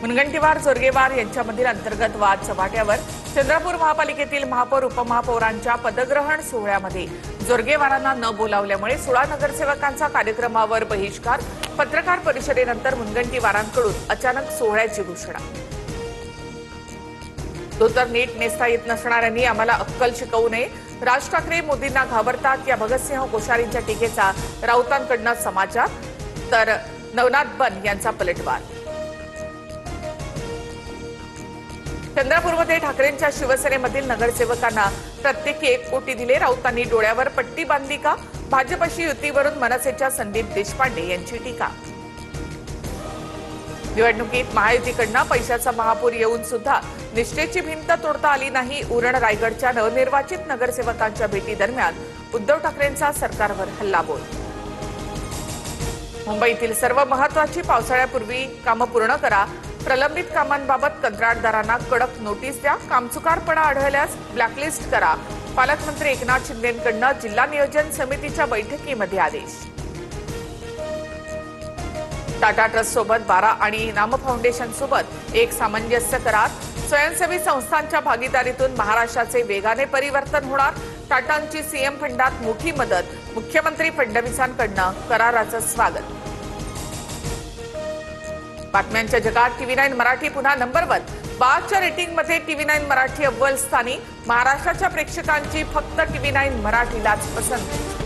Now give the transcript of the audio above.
मुनगंटीवार जोरगेवार यांच्यामधील अंतर्गत वाद चव्हाट्यावर चंद्रपूर महापालिकेतील महापौर उपमहापौरांच्या पदग्रहण सोहळ्यामध्ये जोरगेवारांना न बोलावल्यामुळे 16 नगरसेवकांचा कार्यक्रमावर बहिष्कार। पत्रकार परिषदेनंतर मुनगंटीवारांकडून अचानक सोहळ्याची घोषणा। तो तर नीट नेसता येत नसणाऱ्यांनी आम्हाला अक्कल शिकवू नये। राज ठाकरे मोदींना घाबरतात या भगतसिंह कोश्यारींच्या टीकेचा राऊतांकडून समाचार। तर नवनाथ बन यांचा पलटवार। चंद्रपूरमध्ये ठाकरेंच्या शिवसेनेमधील नगरसेवकांना प्रत्येकी 1 कोटी दिले। राऊतांनी डोळ्यावर पट्टी बांधली का? भाजपशी युतीवरून मनसेच्या संदीप देशपांडे यांची टीका। निवडणुकीत महायुतीकडून पैशाचा महापूर येऊन सुद्धा निष्ठेची भिंत तोडता आली नाही। उरण रायगडच्या नवनिर्वाचित नगरसेवकांच्या भेटी दरम्यान उद्धव ठाकरेंचा सरकारवर हल्लाबोल। मुंबईतील सर्व महत्त्वाची पावसाळ्यापूर्वी कामं पूर्ण करा। प्रलंबित कामांबाबत कंत्राटदारांना कडक नोटीस द्या। कामचुकारपणा आढळल्यास ब्लॅकलिस्ट करा। पालकमंत्री एकनाथ शिंदेंकडून जिल्हा नियोजन समितीच्या बैठकीमध्ये आदेश। टाटा ट्रस्ट सोबत 12 आणि नाम फाउंडेशन सोबत एक सामंजस्य करार। स्वयंसेवी संस्थांच्या भागीदारीतून महाराष्ट्राचे वेगाने परिवर्तन होणार। टाटांची सीएम फंडात मोठी मदत। मुख्यमंत्री फडणवीसांकडून कराराचं स्वागत। बातम्यांच्या जगात TV9 मराठी पुन्हा नंबर 1। बादच्या रेटिंगमध्ये TV9 मराठी अव्वल स्थानी। महाराष्ट्राच्या प्रेक्षकांची फक्त TV9 मराठीलाच पसंती।